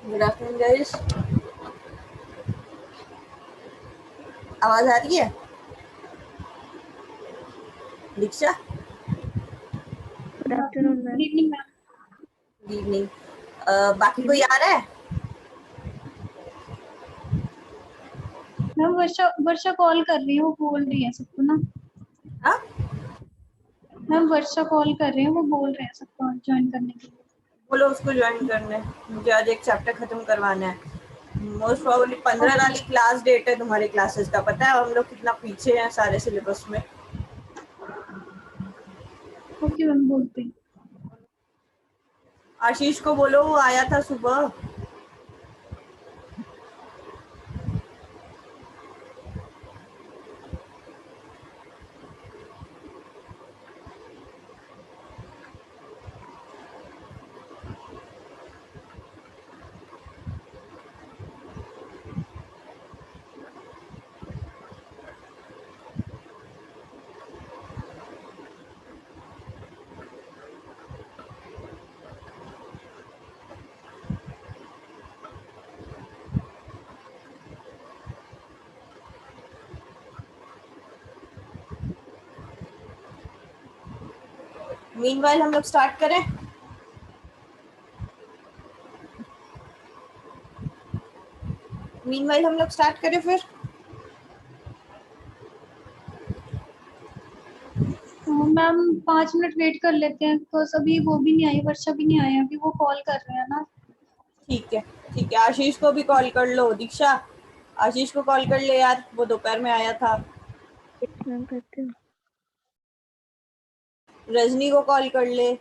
Good afternoon guys. आवाज आ रही है? Diksha, good afternoon ma'am. Good evening ma'am. Good evening. बाकी कोई आ रहा है? मैम वर्षा वर्षा कॉल कर रही है, वो बोल रही है सबको ना। हाँ, मैम वर्षा कॉल कर रही है, वो बोल रहे हैं सबको ज्वाइन करने के लिए। बोलो उसको ज्वाइन करने। मुझे आज एक चैप्टर खत्म करवाना है। मोस्ट प्रॉब्ली 15 ओके वाली क्लास डेट है तुम्हारी क्लासेस का। पता है हम लोग कितना पीछे हैं सारे सिलेबस में। ओके मैम, बोलते हैं। आशीष को बोलो, वो आया था सुबह। मीनवाइल हम लोग स्टार्ट करें। मीनवाइल हम लोग स्टार्ट करें फिर। मैम 5 मिनट वेट कर लेते हैं, बिकॉज अभी वो भी नहीं आई, वर्षा भी नहीं आई, अभी वो कॉल कर रहे हैं ना। ठीक है, ठीक है। आशीष को भी कॉल कर लो। दीक्षा, आशीष को कॉल कर ले यार, वो दोपहर में आया था। मैम करते हैं। रजनी को कॉल कर ले।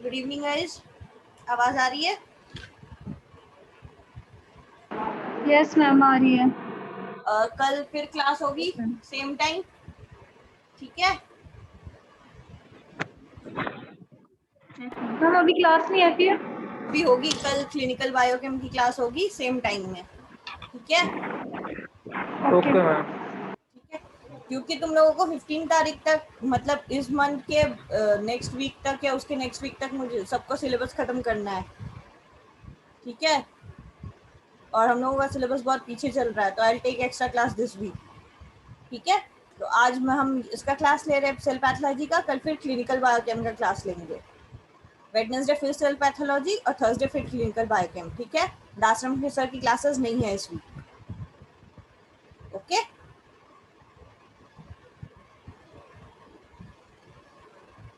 गुड इवनिंग गाइस, आवाज आ रही है? यस मैम, आ रही है। कल फिर क्लास होगी सेम टाइम, ठीक है? मैम अभी क्लास नहीं है फिर? भी होगी, कल क्लिनिकल बायोकेम की क्लास होगी सेम टाइम में, ठीक है? Okay ma'am. ठीक है, क्योंकि तुम लोगों को 15 तारीख तक, मतलब इस मंथ के नेक्स्ट वीक तक या उसके नेक्स्ट वीक तक मुझे सबको सिलेबस खत्म करना है, ठीक है? और हम लोगों का सिलेबस बहुत पीछे चल रहा है, तो I take extra class this week, ठीक है? तो आज हम इसका क्लास ले रहे हैं सेल पैथोलॉजी का, कल फिर क्लिनिकल बायोकेम का क्लास लेंगे। वेडनेसडे फिर सेल पैथोलॉजी और थर्सडे फिर क्लिनिकल बायोकेम, ठीक है? दासरम सर की क्लासेस नहीं है इस वीक, ओके?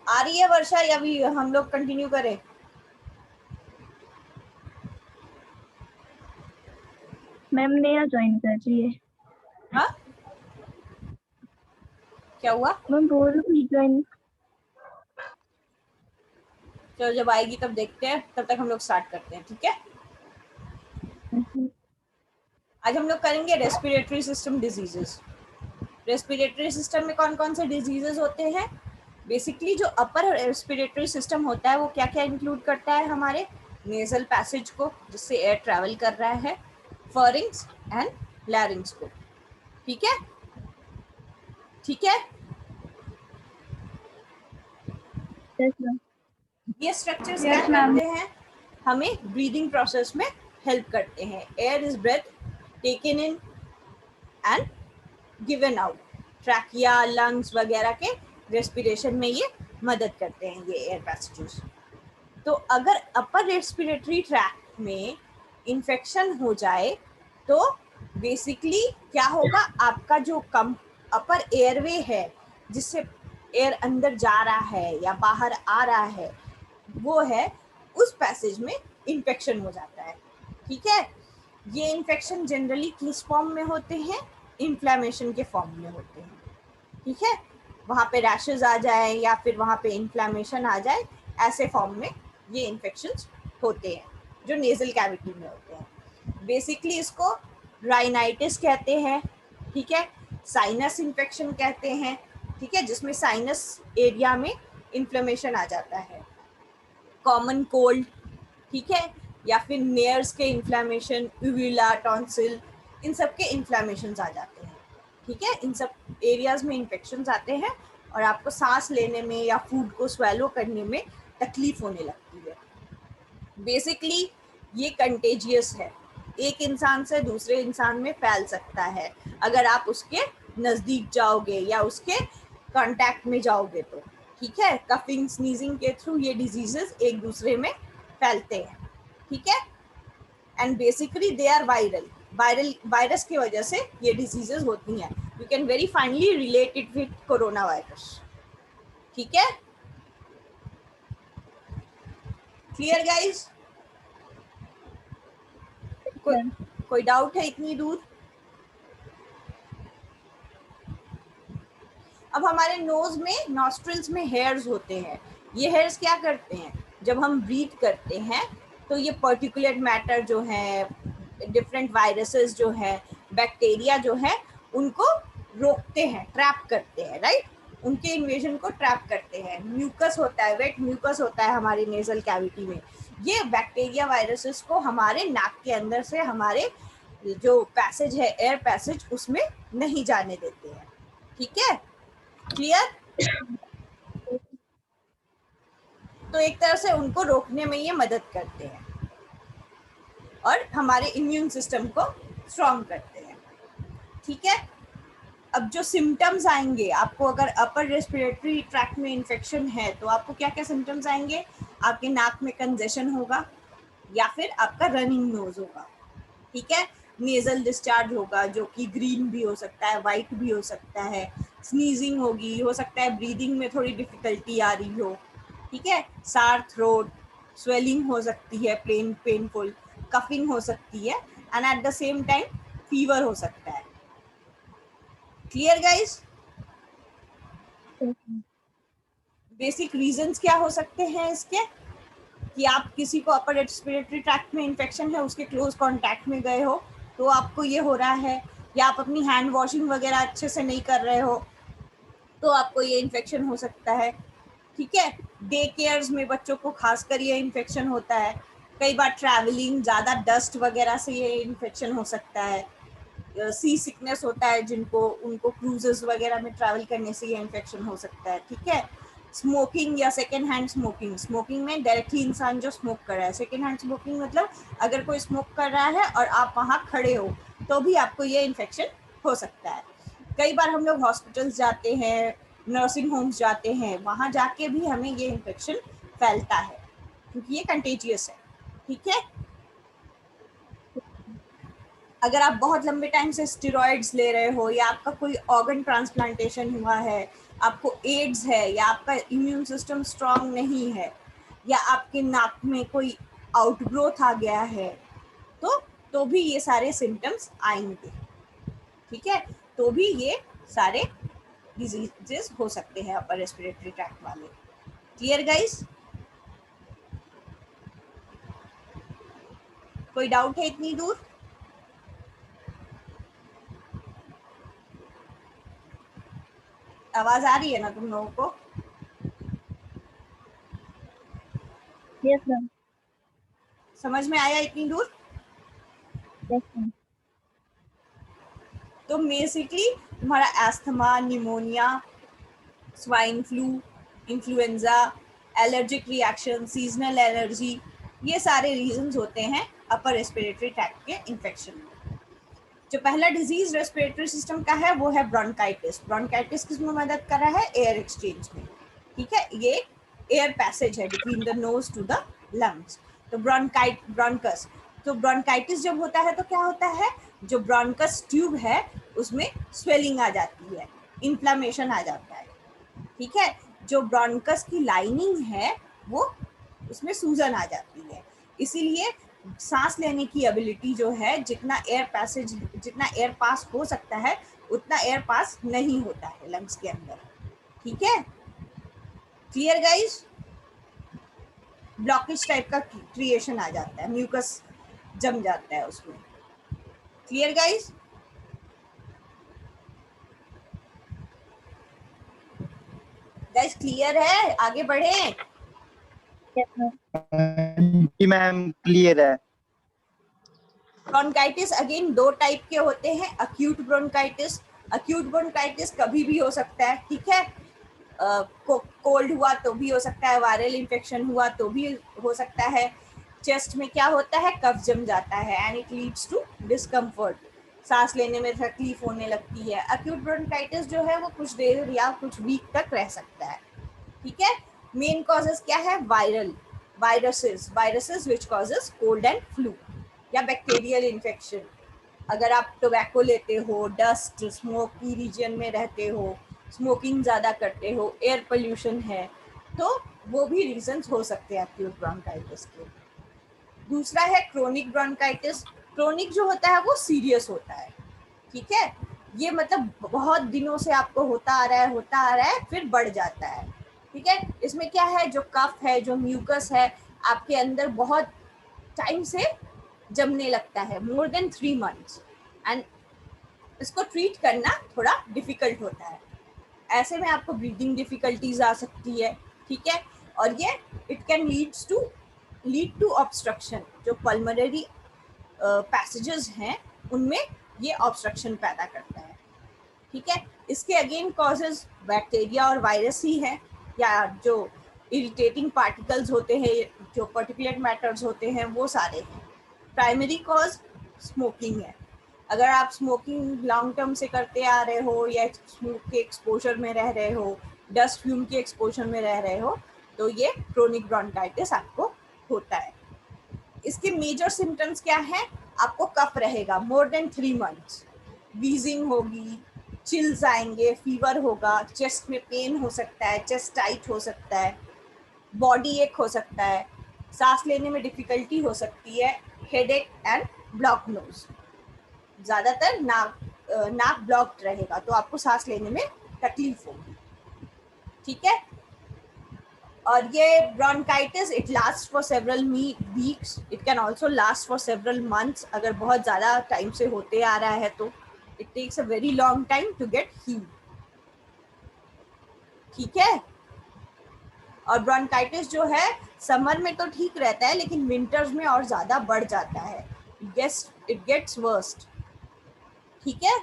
आ रही है वर्षा या भी हम लोग कंटिन्यू करें? मैम नया ज्वाइन कर रही है। हाँ, क्या हुआ? मैम बोल रही ज्वाइन। चलो जब आएगी तब देखते हैं, तब तक हम लोग स्टार्ट करते हैं, ठीक है? आज हम लोग करेंगे respiratory system diseases. Respiratory system में कौन कौन से डिजीजेस होते हैं? बेसिकली जो अपर रेस्पिरेटरी सिस्टम होता है वो क्या क्या इंक्लूड करता है? हमारे नेजल पैसेज को, जिससे एयर ट्रैवल कर रहा है, फॉरिंग्स एंड लैरिंग्स को, ठीक है? ठीक है, यस मैम। ये स्ट्रक्चर्स Yes, क्या ma'am. करते हैं? हमें ब्रीदिंग प्रोसेस में हेल्प करते हैं। Air is breath taken in and given out. Trachea, lungs वगैरह के रेस्पिरेशन में ये मदद करते हैं, ये एयर पैसेजेस। तो अगर अपर रेस्पिरेटरी ट्रैक्ट में इन्फेक्शन हो जाए तो बेसिकली क्या होगा? आपका जो कम अपर एयरवे है, जिससे एयर अंदर जा रहा है या बाहर आ रहा है, वो है, उस पैसेज में इन्फेक्शन हो जाता है, ठीक है? ये इन्फेक्शन जनरली किस फॉर्म में होते हैं? इन्फ्लेमेशन के फॉर्म में होते हैं, ठीक है? वहाँ पे रैशेज आ जाए या फिर वहाँ पे इन्फ्लेमेशन आ जाए, ऐसे फॉर्म में ये इन्फेक्शंस होते हैं जो नेजल कैविटी में होते हैं। बेसिकली इसको राइनाइटिस कहते हैं, ठीक है? साइनस इन्फेक्शन कहते हैं, ठीक है, जिसमें साइनस एरिया में इन्फ्लेमेशन आ जाता है। कॉमन कोल्ड, ठीक है, या फिर नेयर्स के इन्फ्लेमेशन, यूविला, टॉन्सिल, इन सब के इन्फ्लेमेशन आ जाते हैं, ठीक है? इन सब एरियाज में इन्फेक्शन आते हैं और आपको सांस लेने में या फूड को स्वेलो करने में तकलीफ होने लगती है। बेसिकली ये कंटेजियस है, एक इंसान से दूसरे इंसान में फैल सकता है अगर आप उसके नज़दीक जाओगे या उसके कांटेक्ट में जाओगे तो, ठीक है? कफिंग, स्नीजिंग के थ्रू ये डिजीजेस एक दूसरे में फैलते हैं, ठीक है? And basically they are viral virus की वजह से ये डिजीजेस होती हैं। You can very finally relate it with corona virus, ठीक है? Clear guys? कोई डाउट है इतनी दूर? अब हमारे नोज में, नॉस्ट्रिल्स में हेयर्स होते हैं। ये हेयर्स क्या करते हैं? जब हम ब्रीथ करते हैं तो ये पर्टिकुलेट मैटर जो है, डिफरेंट वायरसेस जो है, बैक्टीरिया जो है, उनको रोकते हैं, ट्रैप करते हैं, राइट? उनके इन्वेजन को ट्रैप करते हैं। म्यूकस होता है, वेट म्यूकस होता है हमारी नेजल कैविटी में। ये बैक्टीरिया, वायरसेस को हमारे नाक के अंदर से हमारे जो पैसेज है, एयर पैसेज, उसमें नहीं जाने देते हैं, ठीक है? क्लियर? तो एक तरह से उनको रोकने में ये मदद करते हैं और हमारे इम्यून सिस्टम को स्ट्रॉन्ग करते हैं, ठीक है? अब जो सिम्टम्स आएंगे आपको, अगर अपर रेस्पिरेटरी ट्रैक्ट में इन्फेक्शन है तो आपको क्या क्या सिम्टम्स आएंगे? आपके नाक में कंजेशन होगा या फिर आपका रनिंग नोज होगा, ठीक है? नेजल डिस्चार्ज होगा जो कि ग्रीन भी हो सकता है, वाइट भी हो सकता है। स्नीजिंग होगी, हो सकता है ब्रीदिंग में थोड़ी डिफिकल्टी आ रही हो, ठीक है? सार थ्रोट, स्वेलिंग हो सकती है, पेनफुल, कफिंग हो सकती है, and at the same time fever हो सकता है। Clear guys? बेसिक रीजंस क्या हो सकते हैं इसके? कि आप किसी को अपर रेस्पिरेटरी ट्रैक्ट में इन्फेक्शन है, उसके क्लोज कॉन्टैक्ट में गए हो तो आपको ये हो रहा है, या आप अपनी हैंड वॉशिंग वगैरह अच्छे से नहीं कर रहे हो तो आपको ये इन्फेक्शन हो सकता है। ठीक है, डे केयर्स में बच्चों को खासकर ये इन्फेक्शन होता है। कई बार ट्रैवलिंग, ज़्यादा डस्ट वगैरह से ये इन्फेक्शन हो सकता है। सी सिकनेस होता है जिनको, उनको क्रूजेस वगैरह में ट्रैवल करने से ये इन्फेक्शन हो सकता है। ठीक है, स्मोकिंग या सेकेंड हैंड स्मोकिंग, स्मोकिंग में डायरेक्टली इंसान जो स्मोक कर रहा है। सेकेंड हैंड स्मोकिंग मतलब अगर कोई स्मोक कर रहा है और आप वहाँ खड़े हो तो भी आपको ये इन्फेक्शन हो सकता है। कई बार हम लोग हॉस्पिटल्स जाते हैं, नर्सिंग होम्स जाते हैं, वहाँ जाके भी हमें ये इन्फेक्शन फैलता है क्योंकि ये कंटेजियस है। ठीक है, अगर आप बहुत लंबे टाइम से स्टेरॉइड्स ले रहे हो, या आपका कोई ऑर्गन ट्रांसप्लांटेशन हुआ है, आपको एड्स है, या आपका इम्यून सिस्टम स्ट्रांग नहीं है, या आपके नाक में कोई आउटग्रोथ आ गया है, तो भी ये सारे सिम्टम्स आएंगे। ठीक है, तो भी ये सारे डिजीजेस हो सकते हैं अपर रेस्पिरेटरी ट्रैक्ट वाले। Clear guys? कोई डाउट है इतनी दूर? आवाज आ रही है ना तुम लोगों को? Yes ma'am. समझ में आया इतनी दूर? Yes ma'am. तो बेसिकली तुम्हारा asthma, pneumonia, swine flu, influenza, allergic reaction, seasonal allergy, ये सारे रीजंस होते हैं अपर रेस्पिरेटरी ट्रैक्ट के इन्फेक्शन में। जो पहला डिजीज रेस्पिरेटरी सिस्टम का है वो है ब्रोंकाइटिस। ब्रोंकाइटिस किसमें मदद कर रहा है? एयर एक्सचेंज में। ठीक है, ये एयर पैसेज है between the nose to the lungs. तो ब्रोंकस, तो ब्रोंकाइटिस जब होता है तो क्या होता है, जो ब्रोंकस ट्यूब है उसमें स्वेलिंग आ जाती है, इन्फ्लामेशन आ जाता है। ठीक है, जो ब्रोंकस की लाइनिंग है वो, उसमें सूजन आ जाती है। इसीलिए सांस लेने की एबिलिटी जो है, जितना एयर पास हो सकता है उतना एयर पास नहीं होता है लंग्स के अंदर। ठीक है, क्लियर गाइस? ब्लॉकेज टाइप का क्रिएशन आ जाता है, म्यूकस जम जाता है उसमें। Clear guys? गाइस क्लियर है? आगे बढ़े? Yes ma'am. जी मैम, क्लियर है। ब्रोंकाइटिस अगेन दो टाइप के होते हैं। अक्यूट ब्रोंकाइटिस, अक्यूट ब्रोंकाइटिस कभी भी हो सकता है। ठीक है, कोल्ड हुआ तो भी हो सकता है, वायरल इन्फेक्शन हुआ तो भी हो सकता है। चेस्ट में क्या होता है, कफ जम जाता है and it leads to discomfort, सांस लेने में तकलीफ होने लगती है। अक्यूट ब्रोंकाइटिस जो है वो कुछ देर या कुछ वीक तक रह सकता है। ठीक है, मेन कॉजेस क्या है? Viruses which causes cold and flu, या बैक्टीरियल इन्फेक्शन। अगर आप टोबैको लेते हो, डस्ट स्मोकी रीजन में रहते हो, स्मोकिंग ज़्यादा करते हो, एयर पोल्यूशन है, तो वो भी रीजंस हो सकते हैं एक्यूट ब्रोंकाइटिस के। दूसरा है क्रोनिक ब्रोंकाइटिस। क्रोनिक जो होता है वो सीरियस होता है। ठीक है, ये मतलब बहुत दिनों से आपको होता आ रहा है फिर बढ़ जाता है। ठीक है, इसमें क्या है, जो कफ है, जो म्यूकस है, आपके अंदर बहुत टाइम से जमने लगता है, मोर देन 3 months, एंड इसको ट्रीट करना थोड़ा डिफिकल्ट होता है। ऐसे में आपको ब्रीदिंग डिफिकल्टीज आ सकती है। ठीक है, और ये it can lead to obstruction. जो पल्मोनरी पैसेजेस हैं उनमें ये ऑब्स्ट्रक्शन पैदा करता है। ठीक है, इसके अगेन कॉजेज बैक्टीरिया और वायरस ही है, या जो इरिटेटिंग पार्टिकल्स होते हैं, जो पर्टिकुलेट मैटर्स होते हैं, वो सारे हैं। प्राइमरी कॉज स्मोकिंग है। अगर आप स्मोकिंग लॉन्ग टर्म से करते आ रहे हो, या स्मोक के एक्सपोजर में रह रहे हो, डस्ट फ्यूम के एक्सपोजर में रह रहे हो, तो ये क्रोनिक ब्रोंकाइटिस आपको होता है। इसके मेजर सिम्टम्स क्या है? आपको कफ रहेगा मोर देन 3 months, वीजिंग होगी, चिल्स आएंगे, फीवर होगा, चेस्ट में पेन हो सकता है, चेस्ट टाइट हो सकता है, बॉडी एक हो सकता है, सांस लेने में डिफिकल्टी हो सकती है, हेडेक एंड ब्लॉक नोज। ज़्यादातर नाक ब्लॉक्ड रहेगा तो आपको सांस लेने में तकलीफ होगी। ठीक है, और ये bronchitis it last for several weeks, it can also last for several months. अगर बहुत ज़्यादा टाइम से होते आ रहा है तो it takes a very long time to get heal. ठीक है. और ब्रोंकाइटिस जो है समर में तो ठीक रहता है, लेकिन विंटर्स में और ज़्यादा बढ़ जाता है. It gets worst. ठीक है.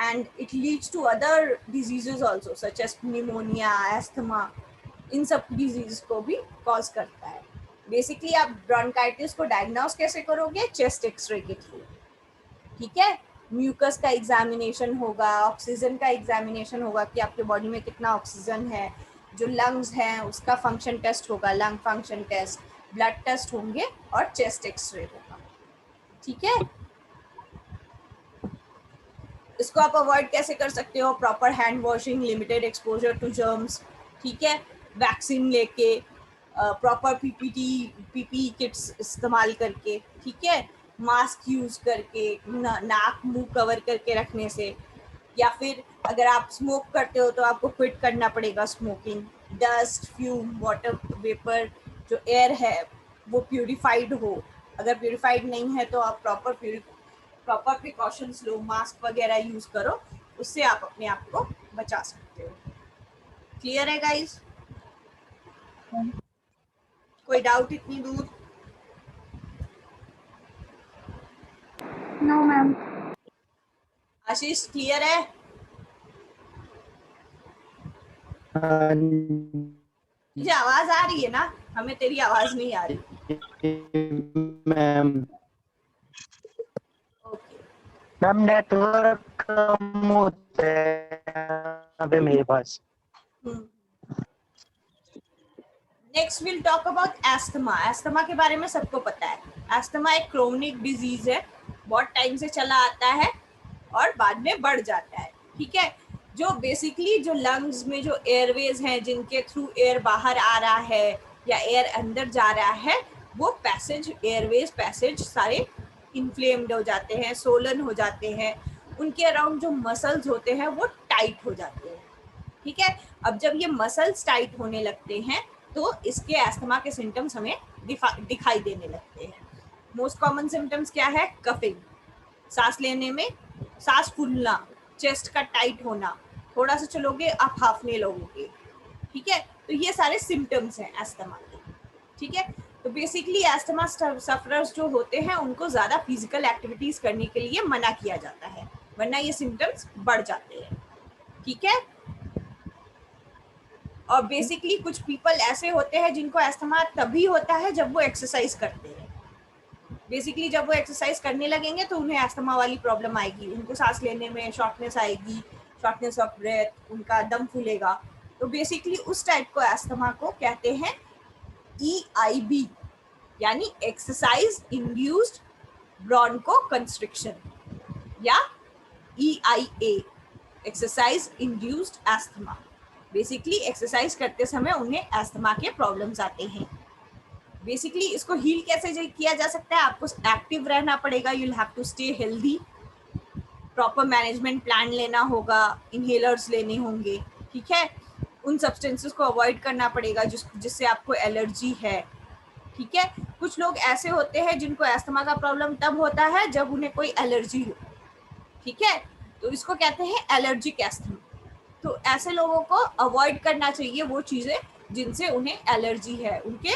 and it leads to other diseases also such as pneumonia, asthma. इन सब डिजीज को भी कॉज करता है. बेसिकली आप ब्रोंकाइटिस को डायग्नोस कैसे करोगे? चेस्ट एक्सरे के थ्रू. ठीक है. म्यूकस का एग्जामिनेशन होगा, ऑक्सीजन का एग्जामिनेशन होगा कि आपके बॉडी में कितना ऑक्सीजन है. जो लंग्स हैं उसका फंक्शन टेस्ट होगा, lung function test, blood test होंगे और चेस्ट एक्सरे होगा. ठीक है. इसको आप अवॉइड कैसे कर सकते हो? Proper hand washing, limited exposure to germs. ठीक है. वैक्सीन लेके, प्रॉपर पीपी किट्स इस्तेमाल करके. ठीक है. मास्क यूज करके, नाक मुंह कवर करके रखने से. या फिर अगर आप स्मोक करते हो तो आपको क्विट करना पड़ेगा smoking. Dust, fume, water vapour, जो एयर है वो प्यूरिफाइड हो. अगर प्यूरिफाइड नहीं है तो आप प्रॉपर प्रिकॉशंस लो, मास्क वगैरह यूज करो, उससे आप अपने आप को बचा सकते हो. क्लियर है गाइस? कोई डाउट इतनी दूर? No ma'am. आशीष क्लियर है? मुझे आवाज आ रही है ना? हमें तेरी आवाज नहीं आ रही. मैम. ओके. मैम नेटवर्क कम होता है अभी मेरे पास. Next will talk about asthma. Asthma के बारे में सबको पता है. एस्थमा एक क्रोनिक डिजीज है, बहुत टाइम से चला आता है और बाद में बढ़ जाता है. ठीक है. जो बेसिकली जो लंग्स में जो एयरवेज हैं जिनके थ्रू एयर बाहर आ रहा है या एयर अंदर जा रहा है, वो पैसेज, एयरवेज पैसेज सारे इन्फ्लेम्ड हो जाते हैं, सोलन हो जाते हैं. उनके अराउंड जो मसल्स होते हैं वो टाइट हो जाते हैं. ठीक है. अब जब ये मसल्स टाइट होने लगते हैं तो इसके एस्थमा के सिम्टम्स हमें दिखाई देने लगते हैं. मोस्ट कॉमन सिम्टम्स क्या है? कफिंग, सांस लेने में सांस फूलना, चेस्ट का टाइट होना, थोड़ा सा चलोगे आप हाफने लगोगे. ठीक है. तो ये सारे सिम्टम्स हैं एस्थमा के. ठीक है. तो बेसिकली एस्थमा सफरर्स जो होते हैं उनको ज्यादा फिजिकल एक्टिविटीज करने के लिए मना किया जाता है, वरना ये सिम्टम्स बढ़ जाते हैं. ठीक है. और बेसिकली कुछ पीपल ऐसे होते हैं जिनको एस्थमा तभी होता है जब वो एक्सरसाइज करते हैं. बेसिकली जब वो एक्सरसाइज करने लगेंगे तो उन्हें एस्थमा वाली प्रॉब्लम आएगी. उनको सांस लेने में शॉर्टनेस आएगी, शॉर्टनेस ऑफ ब्रेथ, उनका दम फूलेगा. तो बेसिकली उस टाइप को एस्थमा को कहते हैं EIB, यानी एक्सरसाइज इंड्यूस्ड ब्रोंको कंस्ट्रिक्शन, या EIA, exercise induced asthma. Basically exercise करते समय उन्हें एस्थमा के प्रॉब्लम्स आते हैं. बेसिकली इसको हील कैसे किया जा सकता है? आपको एक्टिव रहना पड़ेगा, you will have to stay healthy, proper management plan लेना होगा, इनहेलर्स लेने होंगे. ठीक है. उन सब्सटेंसेस को अवॉइड करना पड़ेगा जिससे आपको एलर्जी है. ठीक है. कुछ लोग ऐसे होते हैं जिनको एस्थमा का प्रॉब्लम तब होता है जब उन्हें कोई एलर्जी हो. ठीक है. तो इसको कहते हैं एलर्जिक एस्थमा. तो ऐसे लोगों को अवॉइड करना चाहिए वो चीज़ें जिनसे उन्हें एलर्जी है. उनके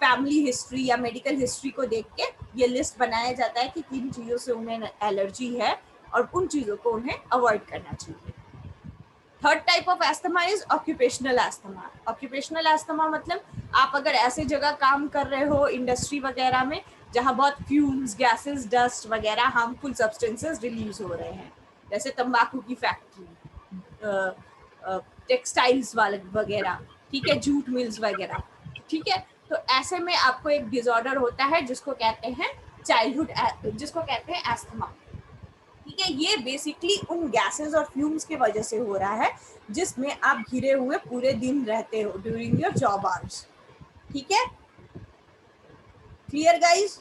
फैमिली हिस्ट्री या मेडिकल हिस्ट्री को देख के ये लिस्ट बनाया जाता है कि किन चीज़ों से उन्हें एलर्जी है और उन चीज़ों को उन्हें अवॉइड करना चाहिए. Third type of asthma is occupational asthma. Occupational asthma मतलब आप अगर ऐसे जगह काम कर रहे हो इंडस्ट्री वगैरह में जहाँ बहुत फ्यूम्स, गैसेस, डस्ट वगैरह हार्मफुल सब्सटेंसेस रिलीज हो रहे हैं, जैसे तंबाकू की फैक्ट्री, टेक्सटाइल्स वाले वगैरह. ठीक है. जूट मिल्स वगैरह. ठीक है. तो ऐसे में आपको एक डिसऑर्डर होता है जिसको कहते हैं जिसको कहते हैं एस्थमा. ठीक है. ये बेसिकली उन गैसेस और फ्यूम्स की वजह से हो रहा है जिसमें आप घिरे हुए पूरे दिन रहते हो ड्यूरिंग योर जॉब आवर्स. ठीक है. Clear guys?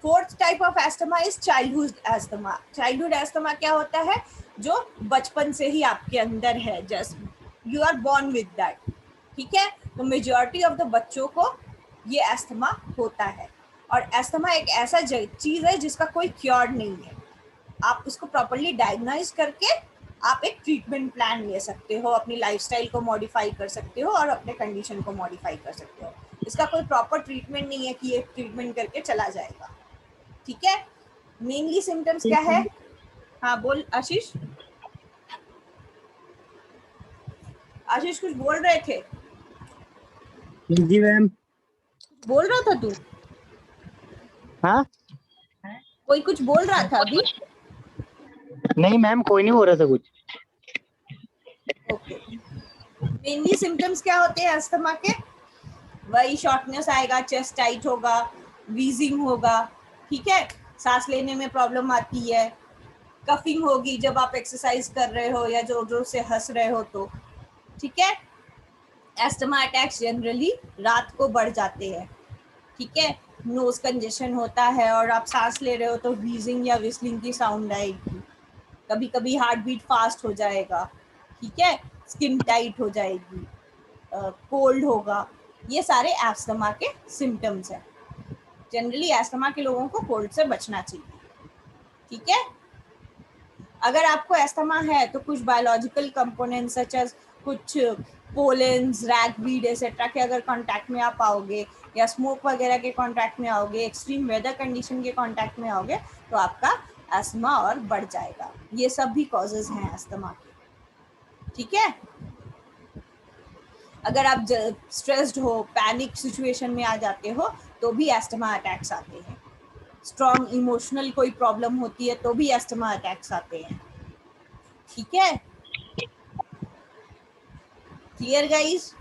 Fourth type of asthma is childhood asthma. Childhood asthma क्या होता है? जो बचपन से ही आपके अंदर है, just you are born with that. ठीक है, तो मेजॉरिटी ऑफ द बच्चों को ये एस्थमा होता है। और एस्थमा एक ऐसा चीज है जिसका कोई क्योर नहीं है। आप उसको प्रॉपरली डायग्नोज करके आप एक ट्रीटमेंट प्लान ले सकते हो, अपनी लाइफस्टाइल को मॉडिफाई कर सकते हो और अपने कंडीशन को मॉडिफाई कर सकते हो। इसका कोई प्रॉपर ट्रीटमेंट नहीं है कि ये ट्रीटमेंट करके चला जाएगा। ठीक है, मेनली सिम्टम्स क्या है? हाँ बोल आशीष। आशीष कुछ बोल रहे थे? जी मैम। बोल रहा था तू? हाँ कोई कुछ बोल रहा था अभी? नहीं मैम, कोई नहीं हो रहा था कुछ। ओके, मेनली सिम्टम्स क्या होते हैं अस्थमा के? वही शॉर्टनेस आएगा, चेस्ट टाइट होगा, वीजिंग होगा, ठीक है, सांस लेने में प्रॉब्लम आती है, कफिंग होगी जब आप एक्सरसाइज कर रहे हो या जोर जोर से हंस रहे हो तो। ठीक है, एस्थमा अटैक्स जनरली रात को बढ़ जाते हैं। ठीक है, नोज कंजेशन होता है और आप सांस ले रहे हो तो व्हीजिंग या विस्लिंग की साउंड आएगी। कभी कभी हार्ट बीट फास्ट हो जाएगा। ठीक है, स्किन टाइट हो जाएगी, कोल्ड होगा। ये सारे एस्थमा के सिम्टम्स हैं। जनरली एस्थमा के लोगों को कोल्ड से बचना चाहिए। ठीक है, अगर आपको एस्थमा है तो कुछ बायोलॉजिकल कंपोनेंट्स सच एज कुछ पोलेंस, रैगवीड एक्सेट्रा के अगर कांटेक्ट में आप आओगे या स्मोक वगैरह के कांटेक्ट में आओगे, एक्सट्रीम वेदर कंडीशन के कांटेक्ट में आओगे तो आपका एस्थमा और बढ़ जाएगा। ये सब भी कॉजेज हैं एस्थमा के। ठीक है, अगर आप स्ट्रेस्ड हो, पैनिक सिचुएशन में आ जाते हो तो भी एस्थमा अटैक्स आते हैं। स्ट्रॉन्ग इमोशनल कोई प्रॉब्लम होती है तो भी एस्थमा अटैक्स आते हैं। ठीक है, क्लियर गाइस?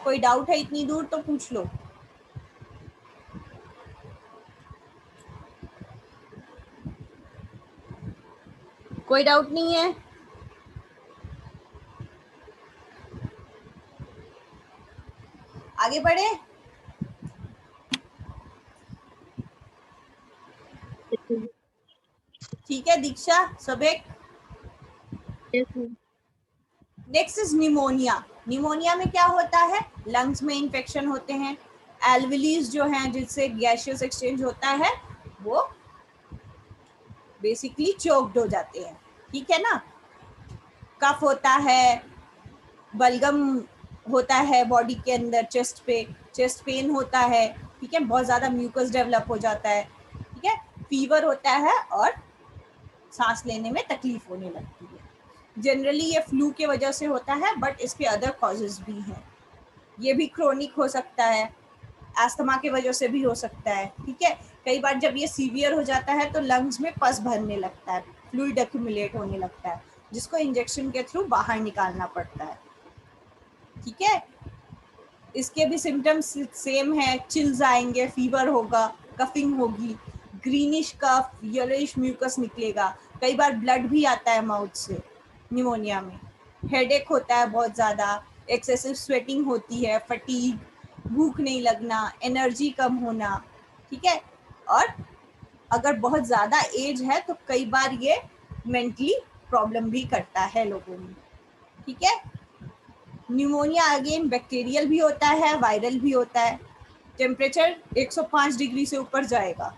कोई डाउट है इतनी दूर तो पूछ लो। कोई डाउट नहीं है? आगे बढ़े? ठीक है दीक्षा, सब एक। Yes, ma'am. Next is pneumonia. Pneumonia में क्या होता है? लंग्स में इन्फेक्शन होते हैं, एल्वेलीज जो हैं जिससे गैसियस एक्सचेंज होता है वो बेसिकली चोक्ड हो जाते हैं। ठीक है ना, कफ होता है, बलगम होता है बॉडी के अंदर, चेस्ट पे, चेस्ट पेन होता है। ठीक है, बहुत ज़्यादा म्यूकस डेवलप हो जाता है। ठीक है, फीवर होता है और सांस लेने में तकलीफ होने लगती है। जनरली ये फ्लू के वजह से होता है बट इसके अदर कॉजेज भी हैं। ये भी क्रोनिक हो सकता है, एस्थमा के वजह से भी हो सकता है। ठीक है, कई बार जब ये सीवियर हो जाता है तो लंग्स में पस भरने लगता है, फ्लूइड एक्यूमुलेट होने लगता है, जिसको इंजेक्शन के थ्रू बाहर निकालना पड़ता है। ठीक है, इसके भी सिम्टम्स सेम है, चिल्स आएंगे, फीवर होगा, कफिंग होगी, ग्रीनिश कफ, येलोइश म्यूकस निकलेगा, कई बार ब्लड भी आता है माउथ से निमोनिया में, हेडेक होता है बहुत ज़्यादा, एक्सेसिव स्वेटिंग होती है, फटीग, भूख नहीं लगना, एनर्जी कम होना। ठीक है, और अगर बहुत ज़्यादा एज है तो कई बार ये मेंटली प्रॉब्लम भी करता है लोगों में। ठीक है, न्यूमोनिया अगेन बैक्टीरियल भी होता है, वायरल भी होता है। टेम्परेचर 105 डिग्री से ऊपर जाएगा,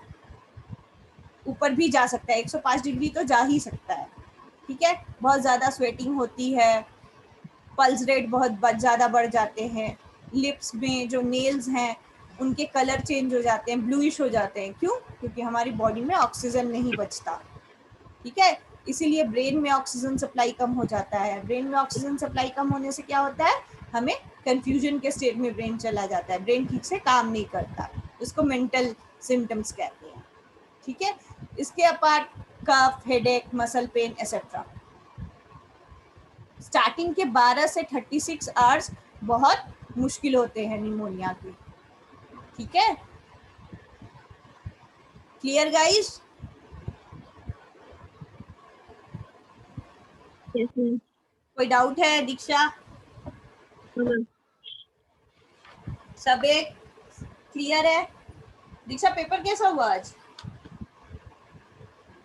ऊपर भी जा सकता है, 105 डिग्री तो जा ही सकता है। ठीक है, बहुत ज़्यादा स्वेटिंग होती है, पल्स रेट बहुत ज़्यादा बढ़ जाते हैं, लिप्स में जो नेल्स हैं उनके कलर चेंज हो जाते हैं, ब्लूइश हो जाते हैं। क्यों? क्योंकि हमारी बॉडी में ऑक्सीजन नहीं बचता। ठीक है, इसीलिए ब्रेन में ऑक्सीजन सप्लाई कम हो जाता है। ब्रेन में ऑक्सीजन सप्लाई कम होने से क्या होता है? हमें कंफ्यूजन के स्टेट में ब्रेन चला जाता है, ब्रेन ठीक से काम नहीं करता, इसको मेंटल सिम्टम्स कहते हैं। ठीक है, इसके apart cough, headache, muscle pain etcetera. Starting के 12 से 36 आवर्स बहुत मुश्किल होते हैं निमोनिया के। ठीक है, क्लियर गाइस? Yes, ma'am. कोई डाउट है दीक्षा? No, ma'am. सब एक। क्लियर है? दीक्षा पेपर कैसा हुआ आज?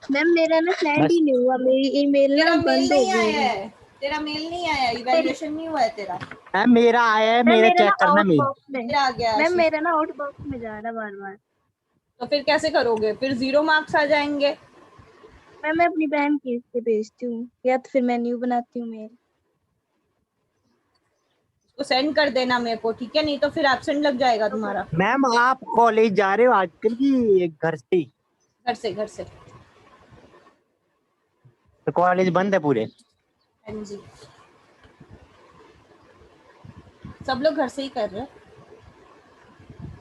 मैम मेरा ना सेंड बस ही नहीं हुआ, मेरी ईमेल ना तेरा मेल बंद हो नहीं गई आया है। है, तेरा मेल नहीं आया, इवैल्यूएशन नहीं हुआ है तेरा। मैम मेरा आया है, मैम मेरा मेरा ना चेक करना आउट मेल। बॉक्स में, मेरा आ गया मैम आशीष। मेरा ना आउट बॉक्स में जा रहा बार बार। तो फिर कैसे करोगे? फिर 0 मार्क्स आ जाएंगे। मैम मैं अपनी बहन की से भेजती हूँ, या तो फिर मैं न्यू बनाती हूँ मेल। उसको सेंड कर देना मेरे को, ठीक है? नहीं तो फिर एब्सेंट लग जाएगा तुम्हारा। मैम आप कॉलेज जा रहे हो आजकल की घर से ही? घर से, घर से। तो कॉलेज बंद है पूरे? हाँ जी, सब लोग घर से ही कर रहे हैं।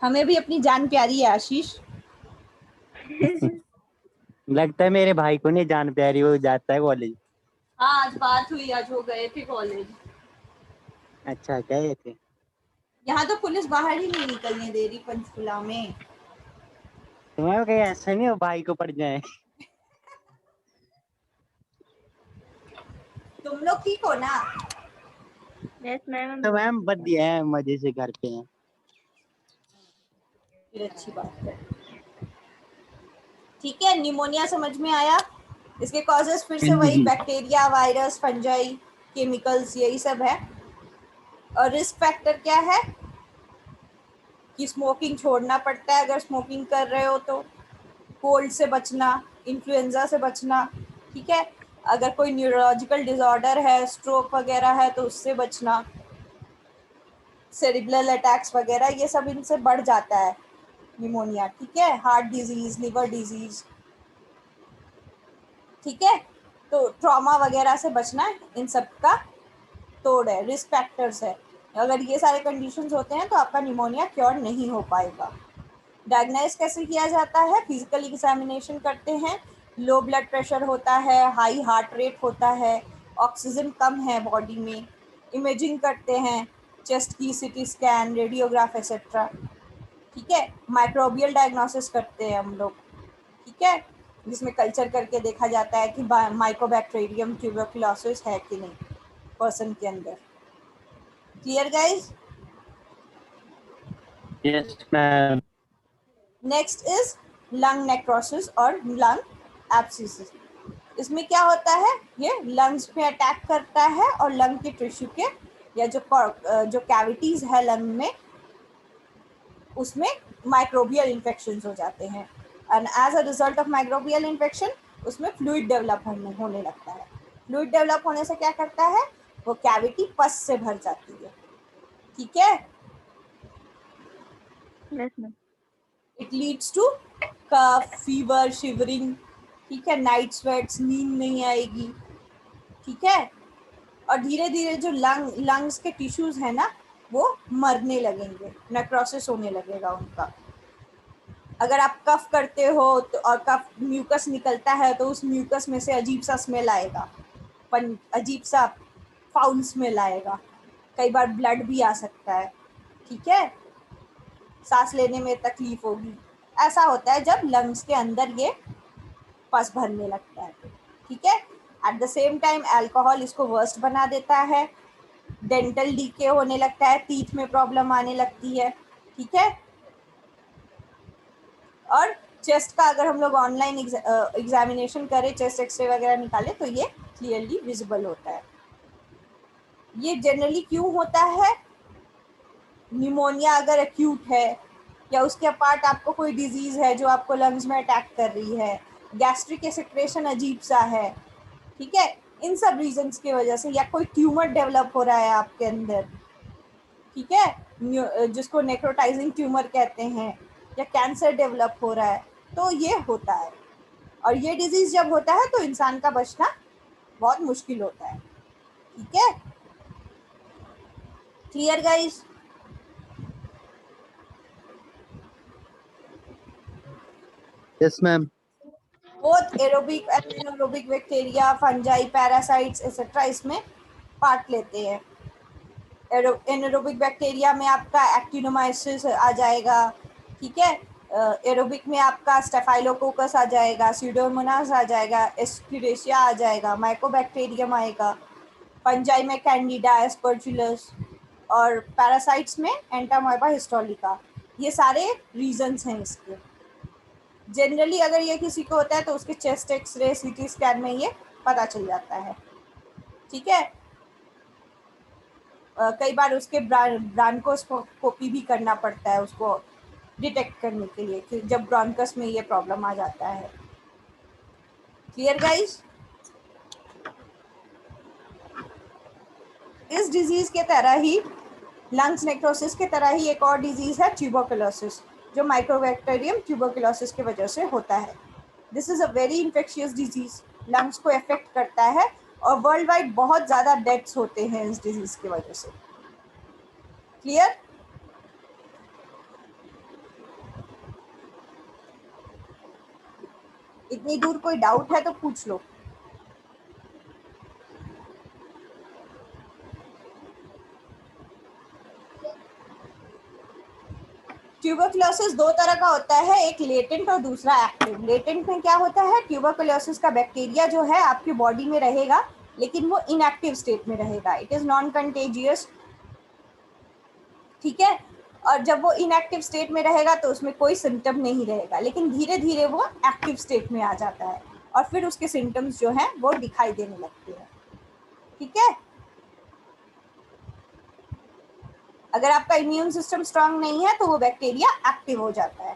हमें भी अपनी जान प्यारी है आशीष। लगता है मेरे भाई को नहीं जान प्यारी, वो जाता है कॉलेज। हाँ, आज बात हुई, आज वो गए थे कॉलेज। अच्छा, गए थे। यहाँ तो पुलिस बाहर ही नहीं निकलने दे रही पंचकुला में। तुम्हारा कहीं ऐसा नहीं हो भाई को पड़ जाए? तुम लोग ठीक हो ना? Yes ma'am. तो मैम बढ़िया है, मजे से घर पे हैं। फिर अच्छी बात है। ठीक है, निमोनिया समझ में आया? इसके कॉजेस फिर से हाँ जी वही, जी। बैक्टीरिया, वायरस, फंजाई, केमिकल्स, यही सब है। और रिस्क फैक्टर क्या है कि स्मोकिंग छोड़ना पड़ता है अगर स्मोकिंग कर रहे हो तो, कोल्ड से बचना, इन्फ्लुएंजा से बचना, ठीक है? अगर कोई न्यूरोलॉजिकल डिसऑर्डर है, स्ट्रोक वगैरह है, तो उससे बचना, सेरिब्रल अटैक्स वगैरह, ये सब इनसे बढ़ जाता है निमोनिया, ठीक है? हार्ट डिजीज, लिवर डिजीज, ठीक है? तो ट्रॉमा वगैरह से बचना इन सब का तोड़ है, रिस्क फैक्टर्स है। अगर ये सारे कंडीशंस होते हैं तो आपका निमोनिया क्योर नहीं हो पाएगा। डायग्नाइज कैसे किया जाता है? फिजिकल एग्जामिनेशन करते हैं, लो ब्लड प्रेशर होता है, हाई हार्ट रेट होता है, ऑक्सीजन कम है बॉडी में, इमेजिंग करते हैं, चेस्ट की सीटी स्कैन, रेडियोग्राफ एक्सेट्रा, ठीक है? माइक्रोबियल डायग्नोसिस करते हैं हम लोग, ठीक है? जिसमें कल्चर करके देखा जाता है कि माइकोबैक्टीरियम ट्यूबरकुलोसिस है कि नहीं पर्सन के अंदर। Clear guys? Yes ma'am. Next is lung necrosis और लंग एब्सिस। इसमें क्या होता है? ये लंग्स पे अटैक करता है और लंग के टिश्यू के या जो कैविटीज है लंग में, उसमें माइक्रोबियल इन्फेक्शन हो जाते हैं। And as a result of microbial infection उसमें फ्लूइड डेवलप होने लगता है। फ्लूइड डेवलप होने से क्या करता है? वो कैविटी पस से भर जाती है, ठीक है? Yes ma'am. It leads to cough, fever, shivering, ठीक है? नाइट स्वेट्स, नींद नहीं आएगी, ठीक है? और धीरे धीरे जो लंग्स के टिश्यूज है ना, वो मरने लगेंगे, नेक्रोसिस होने लगेगा उनका। अगर आप कफ करते हो तो और कफ म्यूकस निकलता है तो उस म्यूकस में से अजीब सा स्मेल आएगा, अजीब सा फाउल स्मेल आएगा, कई बार ब्लड भी आ सकता है, ठीक है? सांस लेने में तकलीफ होगी। ऐसा होता है जब लंग्स के अंदर ये पस भरने लगता है, ठीक है? At the same time alcohol इसको वर्स्ट बना देता है, डेंटल डीके होने लगता है, टीथ में प्रॉब्लम आने लगती है, ठीक है? और चेस्ट का अगर हम लोग ऑनलाइन एग्जामिनेशन करें, चेस्ट एक्सरे वगैरह निकाले तो ये क्लियरली विजिबल होता है। ये जनरली क्यों होता है? निमोनिया अगर एक्यूट है या उसके अपार्ट आपको कोई डिजीज है जो आपको लंग्स में अटैक कर रही है, गैस्ट्रिक सेक्रेशन अजीब सा है, ठीक है? इन सब रीजंस की वजह से, या कोई ट्यूमर डेवलप हो रहा है आपके अंदर, ठीक है, जिसको नेक्रोटाइजिंग ट्यूमर कहते हैं, या कैंसर डेवलप हो रहा है, तो ये होता है। और ये डिजीज जब होता है तो इंसान का बचना बहुत मुश्किल होता है, ठीक है? Clear guys? Yes ma'am. Both aerobic and anaerobic bacteria, fungi, parasites etcetera इसमें पार्ट लेते हैं। एनारोबिक बैक्टीरिया में आपका एक्टिनोमाइसिस आ जाएगा, ठीक है? एरोबिक में आपका स्टेफाइलोकोकस आ जाएगा, स्यूडोमोनास आ जाएगा, एस्पिरेशिया आ जाएगा, माइकोबैक्टीरियम आएगा, फंजाई में कैंडिडा, एस्परजिलस, और पैरासाइट्स में एंटामोeba हिस्टोलिका। ये सारे रीजंस हैं इसके। जनरली अगर ये किसी को होता है तो उसके चेस्ट एक्सरे, सीटी स्कैन में ये पता चल जाता है, ठीक है। कई बार उसके ब्रांकोस्कोपी भी करना पड़ता है उसको डिटेक्ट करने के लिए कि जब ब्रोंकस में ये प्रॉब्लम आ जाता है। Clear guys? इस डिजीज के तरह ही, लंग्स नेक्रोसिस के तरह ही एक और डिजीज है ट्यूबरकुलोसिस, जो माइक्रोबैक्टीरियम ट्यूबरकुलोसिस की वजह से होता है। This is a very infectious disease, lungs को अफेक्ट करता है और वर्ल्ड वाइड बहुत ज़्यादा डेथ्स होते हैं इस डिजीज की वजह से। क्लियर? इतनी दूर कोई डाउट है तो पूछ लो। ट्यूबरकुलोसिस दो तरह का होता है, एक लेटेंट और दूसरा एक्टिव। लेटेंट में क्या होता है, ट्यूबरकुलोसिस का बैक्टीरिया जो है आपकी बॉडी में रहेगा लेकिन वो इनएक्टिव स्टेट में रहेगा, इट इज नॉन कंटेजियस, ठीक है। और जब वो इनएक्टिव स्टेट में रहेगा तो उसमें कोई सिम्टम नहीं रहेगा, लेकिन धीरे धीरे वो एक्टिव स्टेट में आ जाता है और फिर उसके सिम्टम्स जो हैं वो दिखाई देने लगते हैं, ठीक है। अगर आपका इम्यून सिस्टम स्ट्रांग नहीं है तो वो बैक्टीरिया एक्टिव हो जाता है।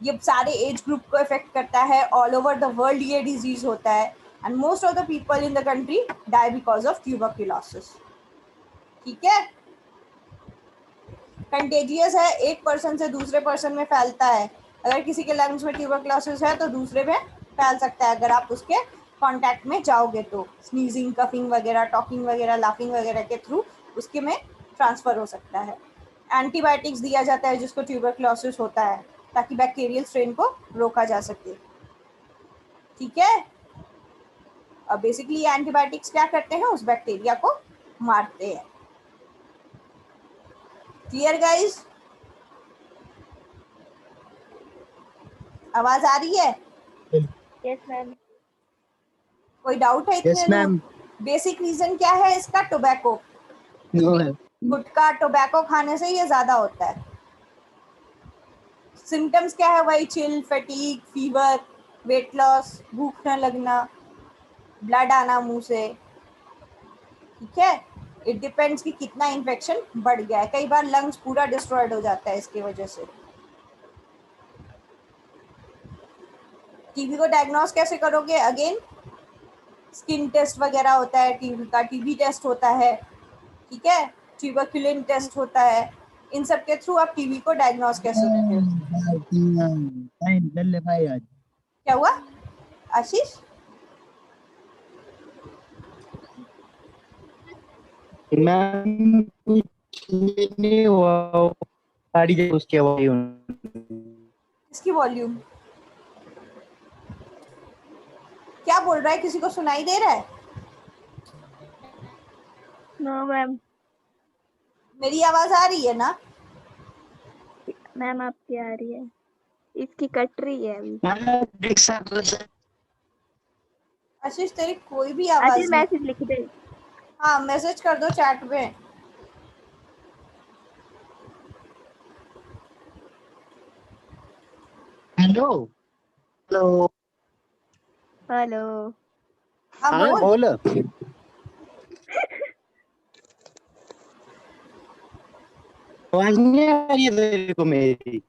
ये सारे एज ग्रुप को इफेक्ट करता है, ऑल ओवर द वर्ल्ड ये डिजीज होता है and most of the people in the country die because of tuberculosis, ठीक है। कंटेजियस है, एक पर्सन से दूसरे पर्सन में फैलता है। अगर किसी के लंग्स में ट्यूबरकुलोसिस है तो दूसरे में फैल सकता है अगर आप उसके कांटेक्ट में जाओगे तो, स्नीजिंग, कफिंग वगैरह, टॉकिंग वगैरह, लाफिंग वगैरह के थ्रू उसके में ट्रांसफर हो सकता है। एंटीबायोटिक्स दिया जाता है जिसको ट्यूबरकुलोसिस होता है ताकि बैक्टीरियल स्ट्रेन को रोका जा सके, ठीक है। अब बेसिकली एंटीबायोटिक्स क्या करते हैं, उस बैक्टीरिया को मारते हैं। Clear guys? आवाज आ रही है? Yes ma'am. कोई डाउट है यस इतने मैम। बेसिक रीजन क्या है इसका, टोबैको। नो है। गुटखा, टोबैको खाने से ये ज्यादा होता है। सिम्टम्स क्या है, वही chill, fatigue, fever, weight loss, भूख न लगना, ब्लड आना मुंह से, ठीक है। इट डिपेंड्स कि कितना इन्फेक्शन बढ़ गया है। कई बार लंग्स पूरा डिस्ट्रॉयड हो जाता है इसकी वजह से। टीबी को डायग्नोस कैसे करोगे, अगेन स्किन टेस्ट वगैरह होता है, टीबी का टीबी टेस्ट होता है, ठीक है, ट्यूबरकुलिन टेस्ट होता है। इन सब के थ्रू आप टीबी को डायग्नोस कर सकते हो। क्या हुआ आशीष? मैम कुछ नहीं हुआ, सारी जगह उसकी आवाज इसकी वॉल्यूम क्या बोल रहा है, किसी को सुनाई दे रहा है? No ma'am. मेरी आवाज आ रही है ना? मैम आपकी आ रही है, इसकी कट रही है अभी। आशीष तेरी कोई भी आशीष आवाज नहीं। मैसेज लिख दे। हाँ मैसेज कर दो चैट में। Hello hello. हेलो। हाँ हाँ बोल। बोल। आवाज नहीं आ रही है तेरे को मेरी?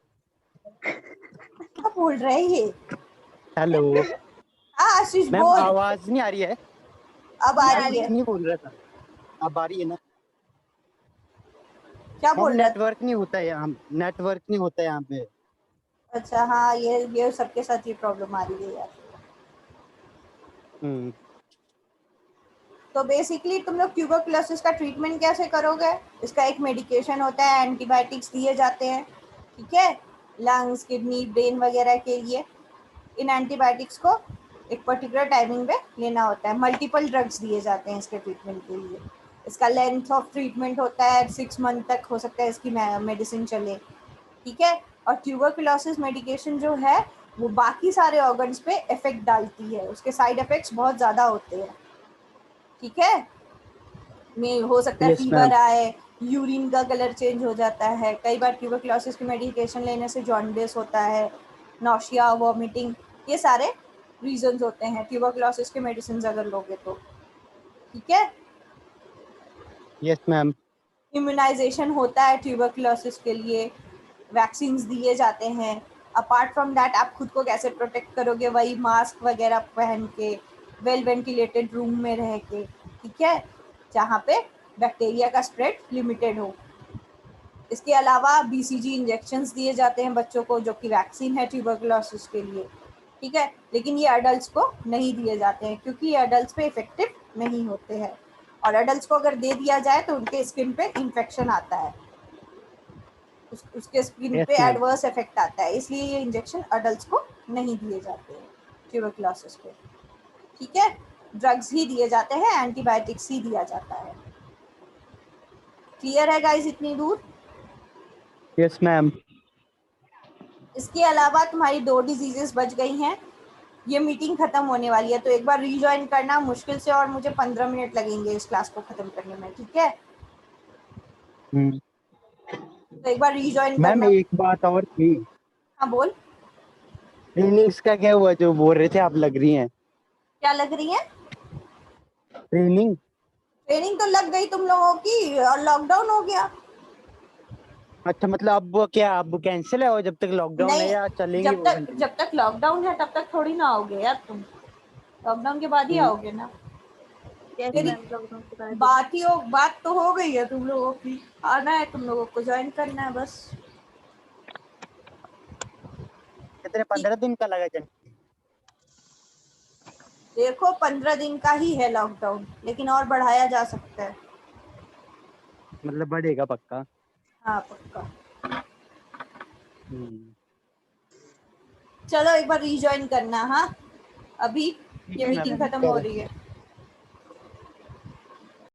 क्या बोल रहा है ये? हेलो हाँ आशीष मैम, बोल। आवाज नहीं आ रही है? अब आ रही है। नहीं बोल रहा था, अब आ रही है ना? क्या मैम बोल रहा था? नेटवर्क नहीं होता है यहाँ, नेटवर्क नहीं होता है यहाँ पे। अच्छा हाँ, ये सबके साथ ये प्रॉब्लम आ रही है यार। तो बेसिकली तुम लोग ट्यूबरकुलोसिस का ट्रीटमेंट कैसे करोगे? इसका एक मेडिकेशन होता है, एंटीबायोटिक्स दिए जाते हैं, ठीक है, लंग्स, किडनी, ब्रेन वगैरह के लिए। इन एंटीबायोटिक्स को एक पर्टिकुलर टाइमिंग पे लेना होता है। मल्टीपल ड्रग्स दिए जाते हैं इसके ट्रीटमेंट के लिए। इसका लेंथ ऑफ ट्रीटमेंट होता है 6 मंथ तक हो सकता है इसकी मेडिसिन चले, ठीक है। और ट्यूबरकुलोसिस मेडिकेशन जो है वो बाकी सारे ऑर्गन्स पे इफेक्ट डालती है, उसके साइड इफेक्ट्स बहुत ज़्यादा होते हैं, ठीक है। में हो सकता है यस फीवर मैम। आए, यूरिन का कलर चेंज हो जाता है, कई बार ट्यूबरक्लोसिस की मेडिकेशन लेने से जॉन्डिस होता है, नौशिया, वॉमिटिंग, ये सारे रीजंस होते हैं ट्यूबरक्लोसिस के मेडिसिन अगर लोगे तो। ठीक है, यस मैम। इम्यूनाइजेशन होता है ट्यूबरक्लोसिस के लिए, वैक्सीन्स दिए जाते हैं। अपार्ट फ्रॉम दैट आप खुद को कैसे प्रोटेक्ट करोगे, वही मास्क वगैरह पहन के, वेल वेंटिलेटेड रूम में रह के, ठीक है, जहाँ पे बैक्टीरिया का स्प्रेड लिमिटेड हो। इसके अलावा बीसीजी इंजेक्शंस दिए जाते हैं बच्चों को, जो कि वैक्सीन है ट्यूबरक्लोसिस के लिए, ठीक है, लेकिन ये अडल्ट को नहीं दिए जाते हैं क्योंकि ये अडल्ट पे इफेक्टिव नहीं होते हैं, और अडल्ट को अगर दे दिया जाए तो उनके स्किन पे इन्फेक्शन आता है, उसके स्किन यस पे मैम। एडवर्स इफेक्ट आता है, इसलिए ये इंजेक्शन अडल्ट को नहीं दिए जाते हैं ट्यूबरक्लोसिस पे। ठीक है, ड्रग्स ही दिए जाते हैं, एंटीबायोटिक्स ही दिया जाता है। क्लियर है गाइस इतनी दूर? Yes ma'am. इसके अलावा तुम्हारी 2 डिजीजेस बच गई हैं। ये मीटिंग खत्म होने वाली है तो एक बार रीजॉइन करना, मुश्किल से और मुझे 15 मिनट लगेंगे इस क्लास को खत्म करने में, ठीक है? तो एक बार रीजॉइन मैम करना। एक बात और थी, हाँ बोल। ट्रेनिंग्स का क्या हुआ जो बोल रहे थे आप, लग रही हैं क्या लग रही है? ट्रेनिंग? ट्रेनिंग तो लग गई तुम लोगों की, और लॉकडाउन हो गया। अच्छा, मतलब अब वो क्या, अब कैंसिल है और जब तक लॉकडाउन है, नहीं, या चलेंगी वो कंटिन्यू? जब तक लॉकडाउन है तब तक थोड़ी ना आओगे यार तुम, लॉकडाउन के बाद ही आओगे ना। यस तेरी मैम, लॉकडाउन के बाद ही। बात तो हो गई है तुम लोगों की, आना है तुम लोगों को, ज्वाइन करना है बस। कितने, 15 दिन का लगा चल? देखो 15 दिन का ही है लॉकडाउन, लेकिन और बढ़ाया जा सकता है। मतलब बढ़ेगा पक्का? हाँ पक्का। हम्म। चलो एक बार रीजॉइन करना। हाँ, अभी ये ठीक है मीटिंग मैम, खत्म हो करो। रही है।